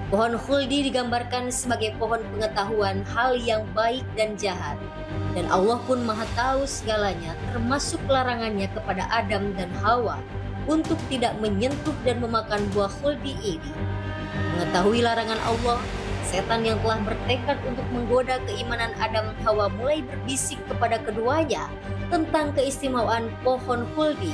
Pohon khuldi digambarkan sebagai pohon pengetahuan hal yang baik dan jahat. Dan Allah pun maha tahu segalanya, termasuk larangannya kepada Adam dan Hawa untuk tidak menyentuh dan memakan buah khuldi ini. Mengetahui larangan Allah, setan yang telah bertekad untuk menggoda keimanan Adam dan Hawa mulai berbisik kepada keduanya tentang keistimewaan pohon khuldi.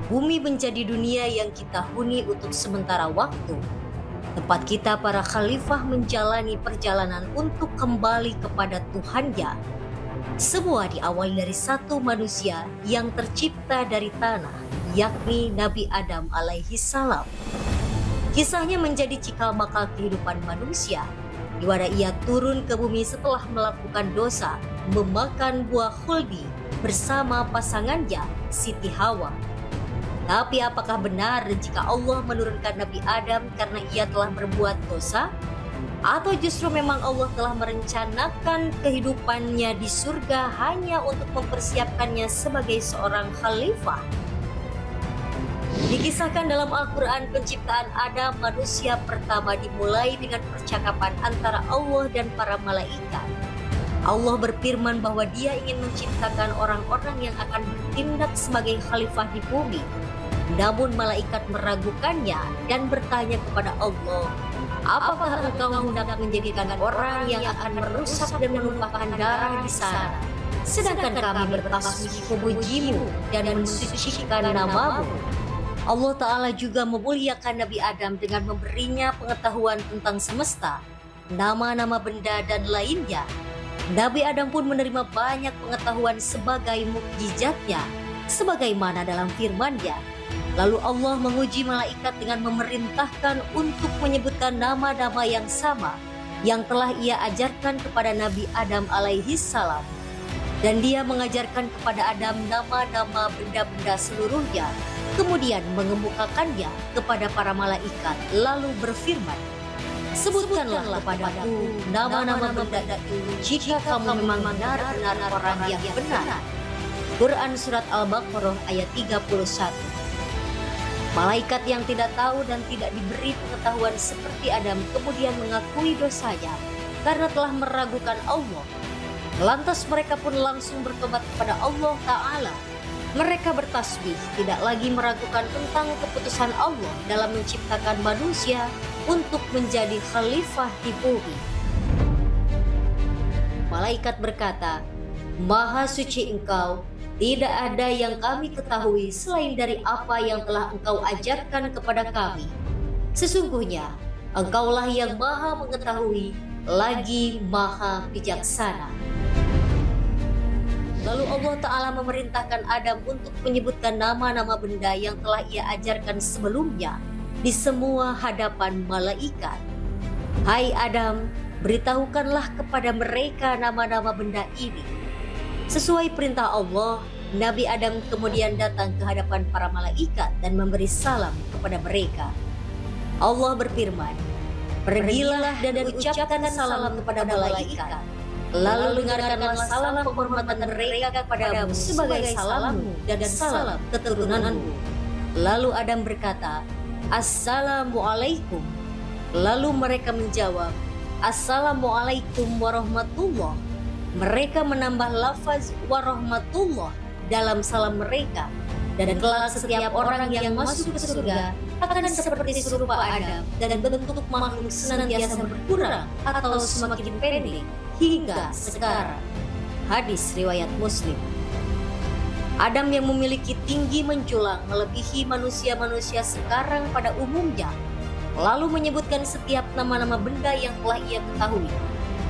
Bumi menjadi dunia yang kita huni untuk sementara waktu. Tempat kita para khalifah menjalani perjalanan untuk kembali kepada Tuhannya. Semua diawali dari satu manusia yang tercipta dari tanah, yakni Nabi Adam alaihi salam. Kisahnya menjadi cikal bakal kehidupan manusia, di mana ia turun ke bumi setelah melakukan dosa, memakan buah khuldi bersama pasangannya Siti Hawa. Tapi apakah benar jika Allah menurunkan Nabi Adam karena ia telah berbuat dosa? Atau justru memang Allah telah merencanakan kehidupannya di surga hanya untuk mempersiapkannya sebagai seorang khalifah? Dikisahkan dalam Al-Quran, penciptaan Adam manusia pertama dimulai dengan percakapan antara Allah dan para malaikat. Allah berfirman bahwa Dia ingin menciptakan orang-orang yang akan bertindak sebagai khalifah di bumi. Namun malaikat meragukannya dan bertanya kepada Allah, apakah engkau hendak menjadikan orang yang akan merusak dan menumpahkan darah di sana, sedangkan kami bertasbih memujimu dan mensucikan namamu? Allah Ta'ala juga memuliakan Nabi Adam dengan memberinya pengetahuan tentang semesta, nama-nama benda dan lainnya. Nabi Adam pun menerima banyak pengetahuan sebagai mukjizatnya, sebagaimana dalam firman-Nya. Lalu Allah menguji malaikat dengan memerintahkan untuk menyebutkan nama-nama yang sama yang telah Ia ajarkan kepada Nabi Adam alaihi salam. Dan Dia mengajarkan kepada Adam nama-nama benda-benda seluruhnya, kemudian mengemukakannya kepada para malaikat, lalu berfirman, sebutkanlah kepadaku nama-nama benda itu jika kamu memang benar-benar orang yang benar. Quran Surat Al-Baqarah ayat 31. Malaikat yang tidak tahu dan tidak diberi pengetahuan seperti Adam kemudian mengakui dosanya karena telah meragukan Allah. Lantas mereka pun langsung bertobat kepada Allah Ta'ala. Mereka bertasbih, tidak lagi meragukan tentang keputusan Allah dalam menciptakan manusia untuk menjadi khalifah di bumi. Malaikat berkata, Maha suci Engkau, tidak ada yang kami ketahui selain dari apa yang telah Engkau ajarkan kepada kami. Sesungguhnya, Engkaulah yang maha mengetahui, lagi maha bijaksana. Lalu Allah Ta'ala memerintahkan Adam untuk menyebutkan nama-nama benda yang telah Ia ajarkan sebelumnya di semua hadapan malaikat. Hai Adam, beritahukanlah kepada mereka nama-nama benda ini. Sesuai perintah Allah, Nabi Adam kemudian datang ke hadapan para malaikat dan memberi salam kepada mereka. Allah berfirman, pergilah dan ucapkan salam kepada malaikat. Lalu dengarkanlah salam penghormatan mereka kepadamu sebagai salammu dan salam keturunanmu. Lalu Adam berkata, Assalamualaikum. Lalu mereka menjawab, Assalamualaikum warahmatullah. Mereka menambah lafaz warahmatullah dalam salam mereka. Dan kelak setiap orang yang masuk ke surga akan seperti serupa Adam, dan bentuk makhluk senantiasa berkurang atau semakin pendek hingga sekarang. Hadis riwayat Muslim. Adam yang memiliki tinggi menjulang melebihi manusia-manusia sekarang pada umumnya, lalu menyebutkan setiap nama-nama benda yang telah ia ketahui.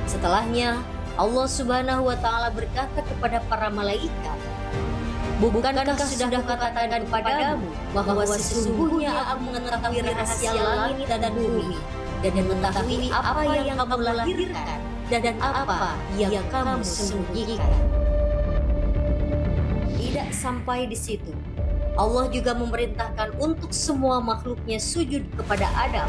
Setelahnya, Allah Subhanahu wa Ta'ala berkata kepada para malaikat, bukankah sudah kukatakan kepadamu bahwa sesungguhnya aku mengetahui rahasia langit dan bumi, dan mengetahui apa yang kamu lahirkan dan apa yang kamu sembunyikan. Tidak sampai di situ, Allah juga memerintahkan untuk semua makhluknya sujud kepada Adam,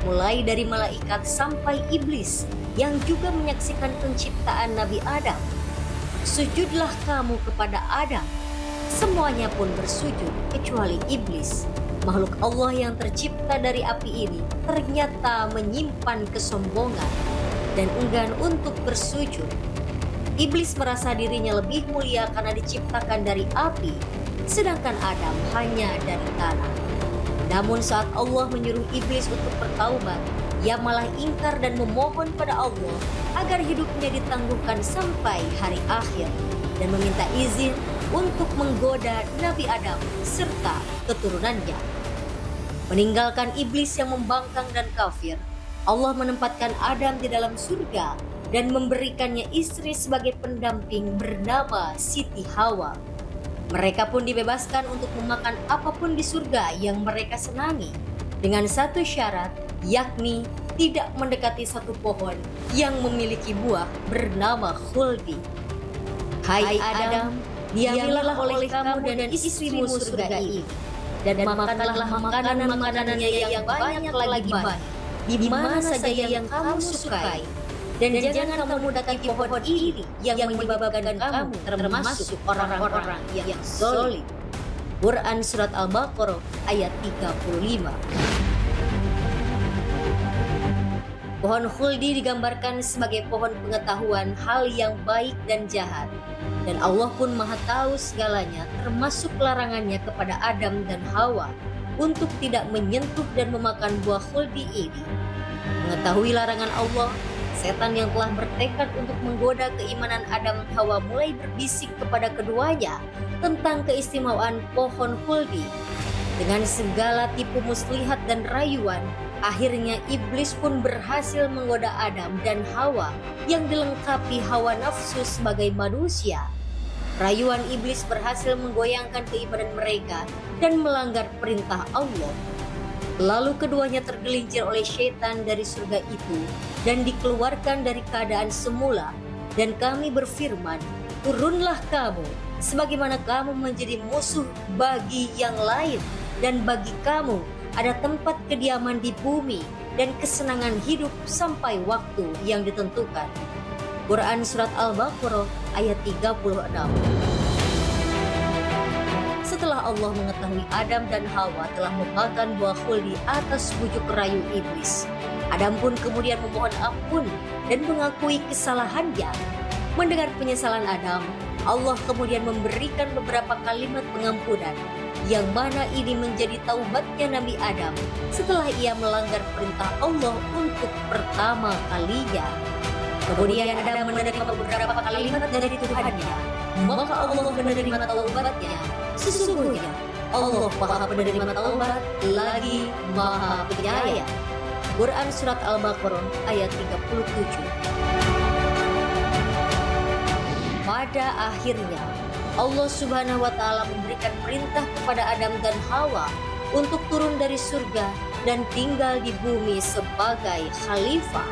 mulai dari malaikat sampai iblis yang juga menyaksikan penciptaan Nabi Adam. sujudlah kamu kepada Adam. Semuanya pun bersujud kecuali iblis. Makhluk Allah yang tercipta dari api ini ternyata menyimpan kesombongan dan enggan untuk bersujud. Iblis merasa dirinya lebih mulia karena diciptakan dari api, sedangkan Adam hanya dari tanah. Namun saat Allah menyuruh iblis untuk bertaubat, ia malah ingkar dan memohon pada Allah agar hidupnya ditangguhkan sampai hari akhir dan meminta izin untuk menggoda Nabi Adam serta keturunannya. Meninggalkan iblis yang membangkang dan kafir, Allah menempatkan Adam di dalam surga dan memberikannya istri sebagai pendamping bernama Siti Hawa. Mereka pun dibebaskan untuk memakan apapun di surga yang mereka senangi, dengan satu syarat, yakni tidak mendekati satu pohon yang memiliki buah bernama khuldi. Hai Adam, diambillah oleh kamu dan istrimu surga ini, dan makanlah makanan-makanannya yang banyak lagi banyak, di mana saja yang kamu sukai. Dan jangan kamu mendekati pohon ini yang menyebabkan kamu termasuk orang-orang yang zalim. Quran Surat Al-Baqarah ayat 35. Pohon khuldi digambarkan sebagai pohon pengetahuan hal yang baik dan jahat. Dan Allah pun maha tahu segalanya, termasuk larangannya kepada Adam dan Hawa untuk tidak menyentuh dan memakan buah khuldi ini. Mengetahui larangan Allah, setan yang telah bertekad untuk menggoda keimanan Adam dan Hawa mulai berbisik kepada keduanya tentang keistimewaan pohon khuldi. Dengan segala tipu muslihat dan rayuan, akhirnya iblis pun berhasil menggoda Adam dan Hawa yang dilengkapi hawa nafsu sebagai manusia. Rayuan iblis berhasil menggoyangkan keimanan mereka dan melanggar perintah Allah. Lalu keduanya tergelincir oleh syaitan dari surga itu dan dikeluarkan dari keadaan semula. Dan kami berfirman, turunlah kamu, sebagaimana kamu menjadi musuh bagi yang lain, dan bagi kamu ada tempat kediaman di bumi dan kesenangan hidup sampai waktu yang ditentukan. Quran Surat Al-Baqarah ayat 36. Setelah Allah mengetahui Adam dan Hawa telah memakan buah khuldi atas bujuk rayu iblis, Adam pun kemudian memohon ampun dan mengakui kesalahannya. Mendengar penyesalan Adam, Allah kemudian memberikan beberapa kalimat pengampunan, yang mana ini menjadi taubatnya Nabi Adam setelah ia melanggar perintah Allah untuk pertama kalinya. Kemudian Adam menerima beberapa kalimat dari Tuhannya, maka Allah menerima taubatnya. Sesungguhnya Allah Maha Penerima Taubat lagi Maha Penyayang. Quran Surat Al-Baqarah ayat 37. Pada akhirnya Allah Subhanahu wa Ta'ala memberikan perintah kepada Adam dan Hawa untuk turun dari surga dan tinggal di bumi sebagai khalifah.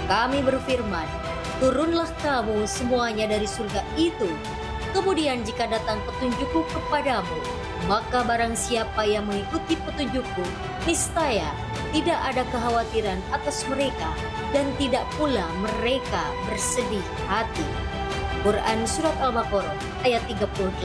Kami berfirman, turunlah kamu semuanya dari surga itu. Kemudian jika datang petunjukku kepadamu, maka barang siapa yang mengikuti petunjukku, niscaya tidak ada kekhawatiran atas mereka dan tidak pula mereka bersedih hati. Quran Surat Al-Baqarah ayat 38.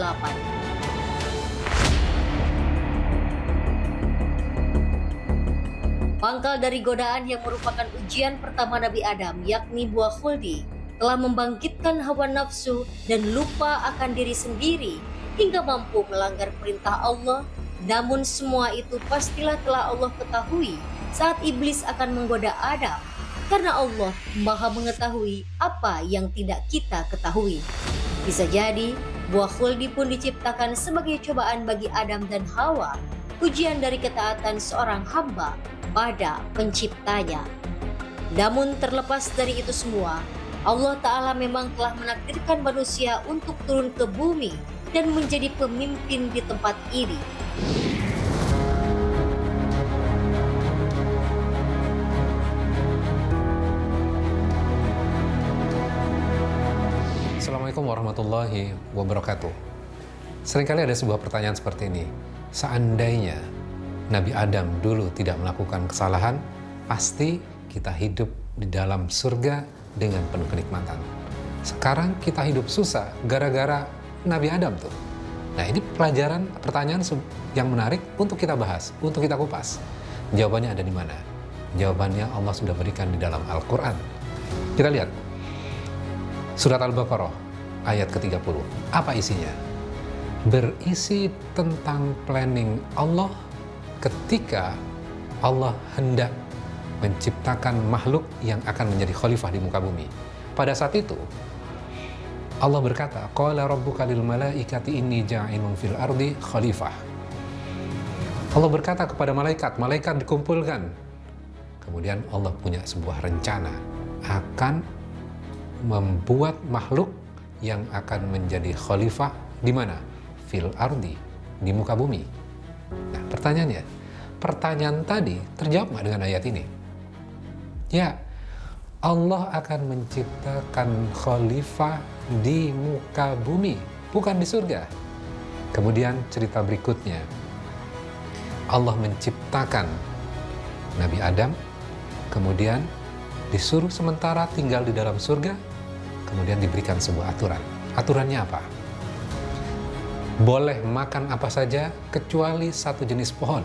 Pangkal dari godaan yang merupakan ujian pertama Nabi Adam, yakni buah khuldi, telah membangkitkan hawa nafsu dan lupa akan diri sendiri hingga mampu melanggar perintah Allah. Namun semua itu pastilah telah Allah ketahui saat iblis akan menggoda Adam, karena Allah Maha mengetahui apa yang tidak kita ketahui. Bisa jadi buah khuldi pun diciptakan sebagai cobaan bagi Adam dan Hawa, ujian dari ketaatan seorang hamba pada penciptanya. Namun terlepas dari itu semua, Allah Ta'ala memang telah menakdirkan manusia untuk turun ke bumi dan menjadi pemimpin di tempat ini. Assalamualaikum warahmatullahi wabarakatuh. Seringkali ada sebuah pertanyaan seperti ini. Seandainya Nabi Adam dulu tidak melakukan kesalahan, pasti kita hidup di dalam surga dengan penuh kenikmatan. Sekarang kita hidup susah gara-gara Nabi Adam tuh. Nah, ini pertanyaan yang menarik untuk kita bahas, untuk kita kupas. Jawabannya ada di mana? Jawabannya Allah sudah berikan di dalam Al-Quran. Kita lihat. Surat Al-Baqarah, ayat ke-30. Apa isinya? Berisi tentang planning Allah ketika Allah hendak menciptakan makhluk yang akan menjadi khalifah di muka bumi. Pada saat itu, Allah berkata, Qala rabbuka lil malaikati inni ja'ilun fil ardi khalifah. Allah berkata kepada malaikat, malaikat dikumpulkan. Kemudian Allah punya sebuah rencana akan membuat makhluk yang akan menjadi khalifah di mana? Fil ardi, di muka bumi. Nah, pertanyaan tadi terjawab nggak dengan ayat ini? Ya, Allah akan menciptakan khalifah di muka bumi, bukan di surga. Kemudian cerita berikutnya, Allah menciptakan Nabi Adam, kemudian disuruh sementara tinggal di dalam surga, kemudian diberikan sebuah aturan. Aturannya apa? Boleh makan apa saja kecuali satu jenis pohon.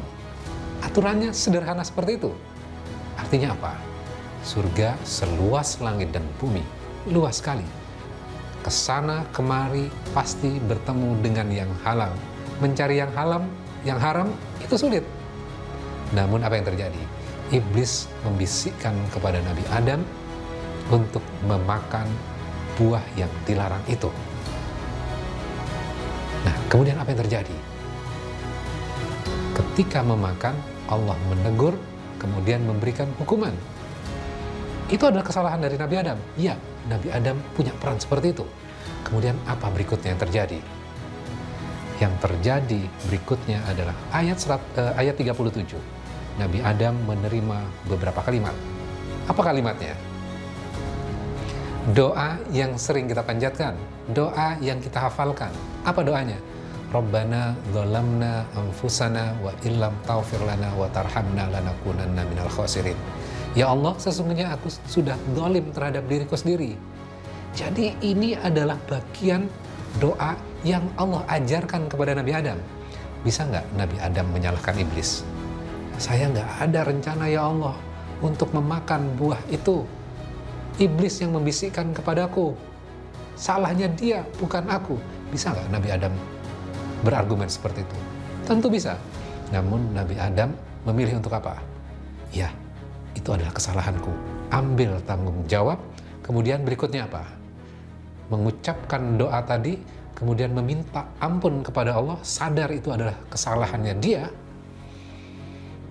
Aturannya sederhana seperti itu. Artinya apa? Surga seluas langit dan bumi, luas sekali. Kesana kemari pasti bertemu dengan yang halal. Mencari yang haram itu sulit. Namun apa yang terjadi? Iblis membisikkan kepada Nabi Adam untuk memakan buah yang dilarang itu. Nah, kemudian apa yang terjadi? Ketika memakan, Allah menegur, kemudian memberikan hukuman. Itu adalah kesalahan dari Nabi Adam. Ya, Nabi Adam punya peran seperti itu. Kemudian apa berikutnya yang terjadi? Yang terjadi berikutnya adalah ayat 37. Nabi Adam menerima beberapa kalimat. Apa kalimatnya? Doa yang sering kita panjatkan, doa yang kita hafalkan. Apa doanya? Rabbana dzalamna anfusana wa illam taghfir lana wa tarhamna lanakunanna minal khasirin. Ya Allah, sesungguhnya aku sudah zalim terhadap diriku sendiri. Jadi ini adalah bagian doa yang Allah ajarkan kepada Nabi Adam. Bisa nggak Nabi Adam menyalahkan iblis? Saya nggak ada rencana ya Allah untuk memakan buah itu. Iblis yang membisikkan kepadaku. Salahnya dia, bukan aku. Bisa nggak Nabi Adam berargumen seperti itu? Tentu bisa. Namun Nabi Adam memilih untuk apa? Ya, itu adalah kesalahanku. Ambil tanggung jawab. Kemudian berikutnya apa? Mengucapkan doa tadi, kemudian meminta ampun kepada Allah, sadar itu adalah kesalahannya dia.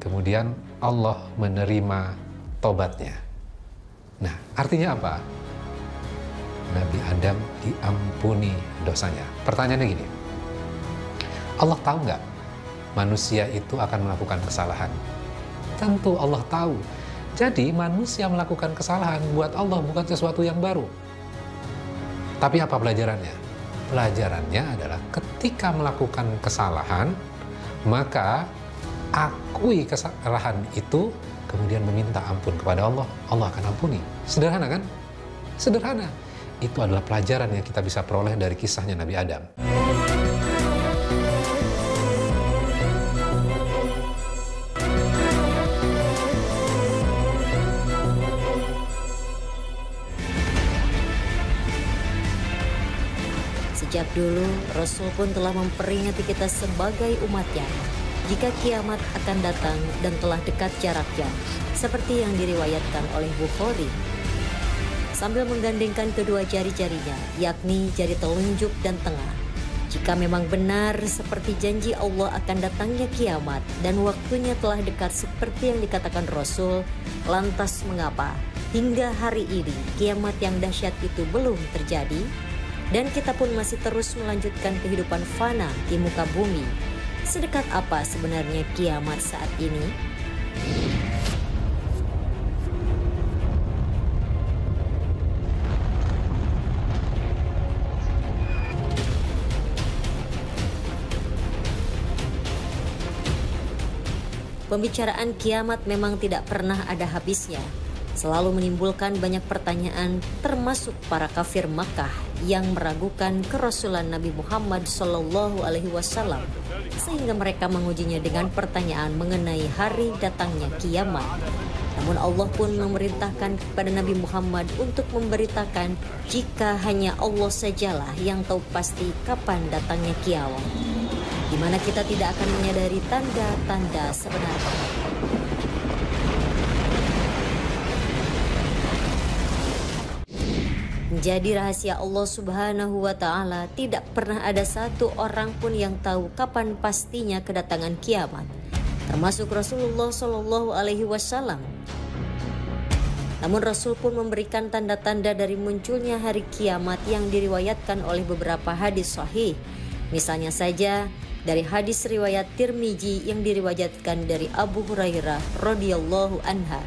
Kemudian Allah menerima tobatnya. Nah, artinya apa? Nabi Adam diampuni dosanya. Pertanyaannya gini, Allah tahu nggak manusia itu akan melakukan kesalahan? Tentu Allah tahu. Jadi manusia melakukan kesalahan buat Allah bukan sesuatu yang baru. Tapi apa pelajarannya? Pelajarannya adalah ketika melakukan kesalahan, maka akui kesalahan itu, kemudian meminta ampun kepada Allah, Allah akan ampuni. Sederhana kan? Sederhana. Itu adalah pelajaran yang kita bisa peroleh dari kisahnya Nabi Adam. Sejak dulu, Rasul pun telah memperingati kita sebagai umatnya jika kiamat akan datang dan telah dekat jaraknya, seperti yang diriwayatkan oleh Bukhari. Sambil menggandengkan kedua jari-jarinya, yakni jari telunjuk dan tengah. Jika memang benar seperti janji Allah akan datangnya kiamat dan waktunya telah dekat seperti yang dikatakan Rasul, lantas mengapa hingga hari ini kiamat yang dahsyat itu belum terjadi? Dan kita pun masih terus melanjutkan kehidupan fana di muka bumi. Sedekat apa sebenarnya kiamat saat ini? Pembicaraan kiamat memang tidak pernah ada habisnya. selalu menimbulkan banyak pertanyaan, termasuk para kafir Makkah yang meragukan kerasulan Nabi Muhammad SAW, sehingga mereka mengujinya dengan pertanyaan mengenai hari datangnya kiamat. Namun Allah pun memerintahkan kepada Nabi Muhammad untuk memberitakan jika hanya Allah sajalah yang tahu pasti kapan datangnya kiamat, di mana kita tidak akan menyadari tanda-tanda sebenarnya. Menjadi rahasia Allah Subhanahu wa Ta'ala, tidak pernah ada satu orang pun yang tahu kapan pastinya kedatangan kiamat, termasuk Rasulullah Shallallahu Alaihi Wasallam. Namun Rasul pun memberikan tanda-tanda dari munculnya hari kiamat yang diriwayatkan oleh beberapa hadis sahih. Misalnya saja dari hadis riwayat Tirmizi yang diriwayatkan dari Abu Hurairah radhiyallahu anha.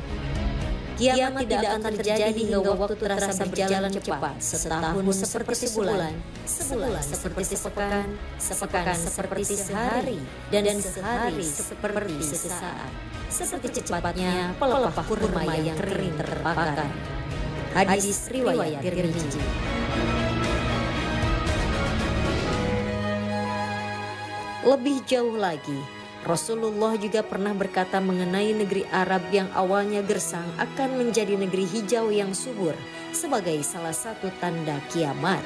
Kiamat tidak akan terjadi hingga waktu terasa berjalan cepat. Setahun seperti sebulan, sebulan seperti sepekan, sepekan seperti sehari, dan sehari seperti sesaat. Seperti cepatnya pelepah kurma yang kering terbakar. Hadis riwayat Tirmizi. Lebih jauh lagi, Rasulullah juga pernah berkata mengenai negeri Arab yang awalnya gersang akan menjadi negeri hijau yang subur sebagai salah satu tanda kiamat.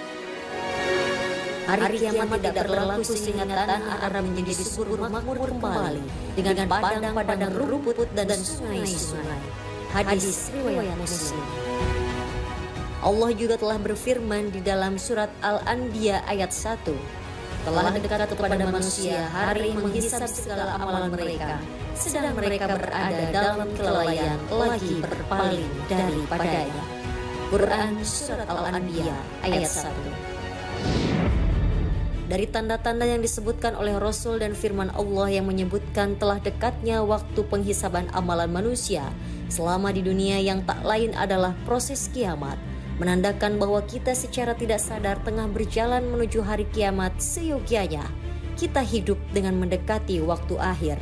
Hari kiamat tidak berlaku sehingga tanah Arab menjadi subur makmur kembali dengan padang-padang rumput dan sungai-sungai. Hadis riwayat Muslim. Allah juga telah berfirman di dalam surat Al-Anbiya ayat 1. Telah dekat kepada manusia hari menghisab segala amalan mereka, sedang mereka berada dalam kelalaian lagi berpaling daripadanya. Quran Surat Al-Anbiya ayat 1. Dari tanda-tanda yang disebutkan oleh Rasul dan firman Allah yang menyebutkan telah dekatnya waktu penghisaban amalan manusia selama di dunia yang tak lain adalah proses kiamat, menandakan bahwa kita secara tidak sadar tengah berjalan menuju hari kiamat seyogyanya. Kita hidup dengan mendekati waktu akhir.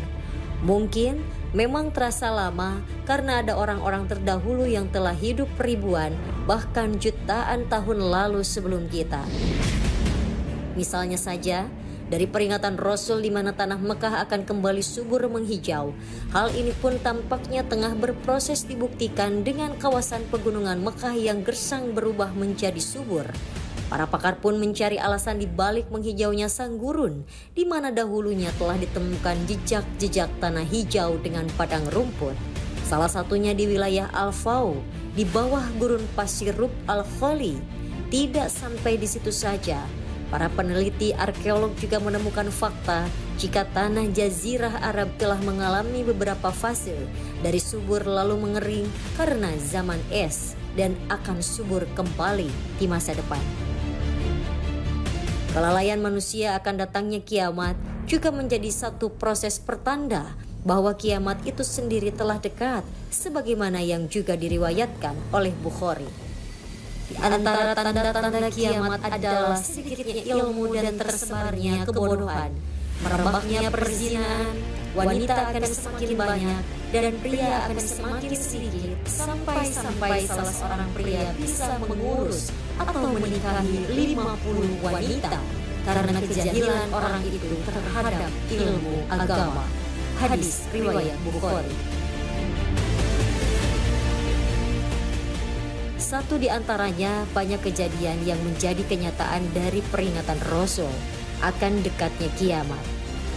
Mungkin memang terasa lama karena ada orang-orang terdahulu yang telah hidup ribuan bahkan jutaan tahun lalu sebelum kita. Misalnya saja dari peringatan Rasul di mana tanah Mekah akan kembali subur menghijau. Hal ini pun tampaknya tengah berproses dibuktikan dengan kawasan pegunungan Mekah yang gersang berubah menjadi subur. Para pakar pun mencari alasan di balik menghijaunya sang gurun, di mana dahulunya telah ditemukan jejak-jejak tanah hijau dengan padang rumput. Salah satunya di wilayah Al-Fau, di bawah gurun pasir Rub Al-Khali. Tidak sampai di situ saja. Para peneliti arkeolog juga menemukan fakta jika tanah Jazirah Arab telah mengalami beberapa fase dari subur lalu mengering karena zaman es dan akan subur kembali di masa depan. Kelalaian manusia akan datangnya kiamat juga menjadi satu proses pertanda bahwa kiamat itu sendiri telah dekat, sebagaimana yang juga diriwayatkan oleh Bukhari. Di antara tanda-tanda kiamat adalah sedikitnya ilmu dan tersebarnya kebodohan, merebaknya perzinahan, wanita akan semakin banyak dan pria akan semakin sedikit, sampai salah seorang pria bisa mengurus atau menikahi 50 wanita karena kejahilan orang itu terhadap ilmu agama. Hadis riwayat Bukhari. Satu di antaranya banyak kejadian yang menjadi kenyataan dari peringatan Rasul akan dekatnya kiamat.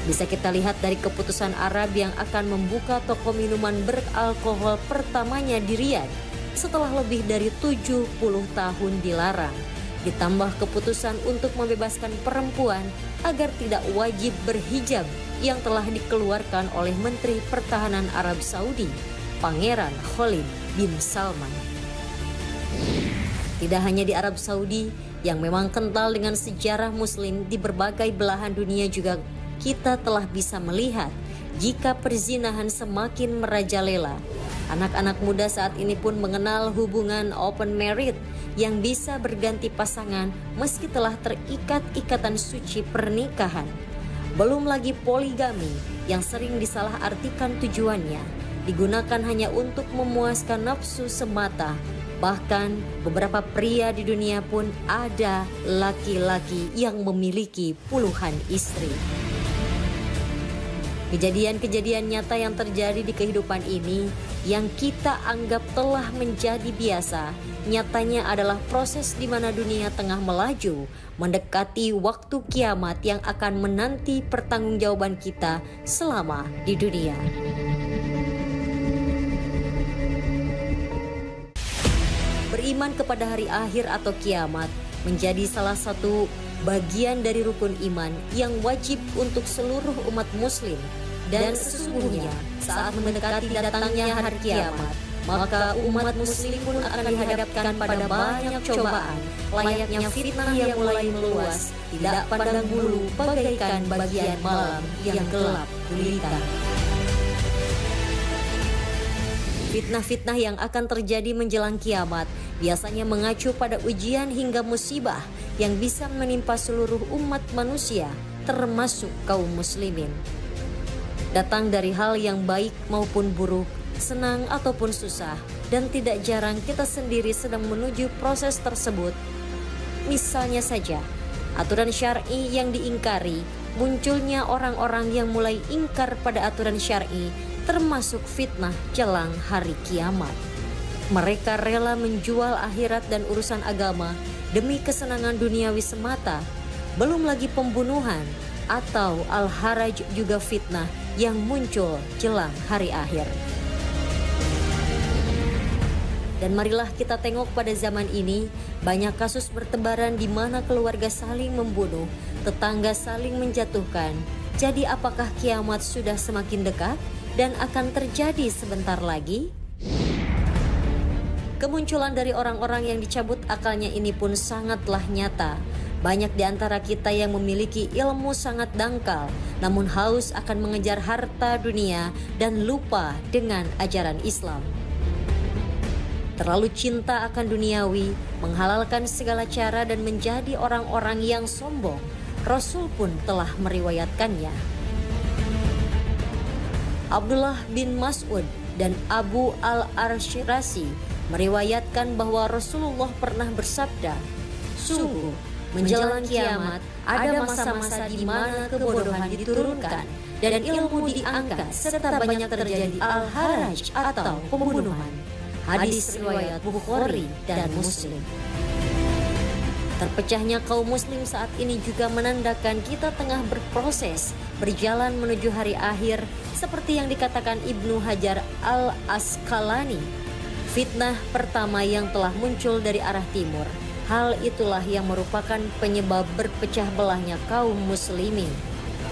Bisa kita lihat dari keputusan Arab yang akan membuka toko minuman beralkohol pertamanya di Riyadh setelah lebih dari 70 tahun dilarang. Ditambah keputusan untuk membebaskan perempuan agar tidak wajib berhijab yang telah dikeluarkan oleh Menteri Pertahanan Arab Saudi, Pangeran Khalid bin Salman. Tidak hanya di Arab Saudi yang memang kental dengan sejarah muslim, di berbagai belahan dunia juga kita telah bisa melihat jika perzinahan semakin merajalela. Anak-anak muda saat ini pun mengenal hubungan open marriage yang bisa berganti pasangan meski telah terikat ikatan suci pernikahan. Belum lagi poligami yang sering disalahartikan tujuannya, digunakan hanya untuk memuaskan nafsu semata. Bahkan beberapa pria di dunia pun ada laki-laki yang memiliki puluhan istri. Kejadian-kejadian nyata yang terjadi di kehidupan ini yang kita anggap telah menjadi biasa, nyatanya adalah proses di mana dunia tengah melaju mendekati waktu kiamat yang akan menanti pertanggungjawaban kita selama di dunia. Beriman kepada hari akhir atau kiamat menjadi salah satu bagian dari rukun iman yang wajib untuk seluruh umat muslim. Dan sesungguhnya saat mendekati datangnya hari kiamat, maka umat muslim pun akan dihadapkan pada banyak cobaan, layaknya fitnah yang mulai meluas, tidak pandang bulu bagaikan bagian malam yang gelap gulita. Fitnah-fitnah yang akan terjadi menjelang kiamat biasanya mengacu pada ujian hingga musibah yang bisa menimpa seluruh umat manusia, termasuk kaum muslimin. Datang dari hal yang baik maupun buruk, senang ataupun susah, dan tidak jarang kita sendiri sedang menuju proses tersebut. Misalnya saja, aturan syar'i yang diingkari, munculnya orang-orang yang mulai ingkar pada aturan syar'i, termasuk fitnah jelang hari kiamat. Mereka rela menjual akhirat dan urusan agama demi kesenangan duniawi semata, belum lagi pembunuhan atau al-haraj juga fitnah yang muncul jelang hari akhir. Dan marilah kita tengok pada zaman ini, banyak kasus bertebaran di mana keluarga saling membunuh, tetangga saling menjatuhkan. Jadi apakah kiamat sudah semakin dekat dan akan terjadi sebentar lagi? Kemunculan dari orang-orang yang dicabut akalnya ini pun sangatlah nyata. Banyak di antara kita yang memiliki ilmu sangat dangkal, namun haus akan mengejar harta dunia dan lupa dengan ajaran Islam. Terlalu cinta akan duniawi, menghalalkan segala cara dan menjadi orang-orang yang sombong. Rasul pun telah meriwayatkannya. Abdullah bin Mas'ud dan Abu al-Arshirasi meriwayatkan bahwa Rasulullah pernah bersabda, "Sungguh, menjelang kiamat ada masa-masa di mana kebodohan diturunkan dan ilmu diangkat serta banyak terjadi al-haraj atau pembunuhan." Hadis riwayat Bukhari dan Muslim. Terpecahnya kaum muslim saat ini juga menandakan kita tengah berproses berjalan menuju hari akhir seperti yang dikatakan Ibnu Hajar al-Asqalani. Fitnah pertama yang telah muncul dari arah timur. Hal itulah yang merupakan penyebab berpecah belahnya kaum muslimin.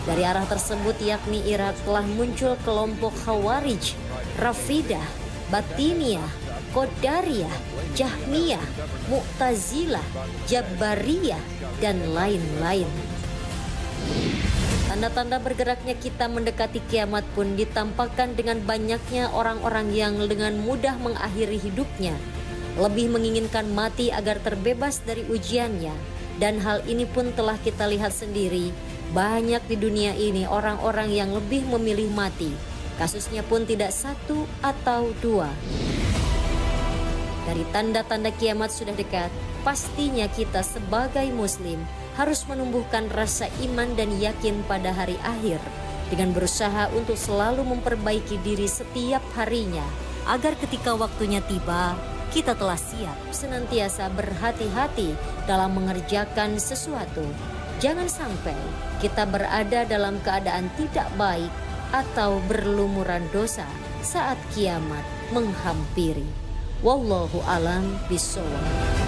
Dari arah tersebut yakni Irak telah muncul kelompok Khawarij, Rafidah, Batiniyah, Qadariyah, Jahmiyah, Mu'tazilah, Jabariyah, dan lain-lain. Tanda-tanda bergeraknya kita mendekati kiamat pun ditampakkan dengan banyaknya orang-orang yang dengan mudah mengakhiri hidupnya, lebih menginginkan mati agar terbebas dari ujiannya. Dan hal ini pun telah kita lihat sendiri, banyak di dunia ini orang-orang yang lebih memilih mati. Kasusnya pun tidak satu atau dua. Dari tanda-tanda kiamat sudah dekat, pastinya kita sebagai muslim harus menumbuhkan rasa iman dan yakin pada hari akhir dengan berusaha untuk selalu memperbaiki diri setiap harinya agar ketika waktunya tiba kita telah siap senantiasa berhati-hati dalam mengerjakan sesuatu. Jangan sampai kita berada dalam keadaan tidak baik atau berlumuran dosa saat kiamat menghampiri. Wallahu a'lam bishawab.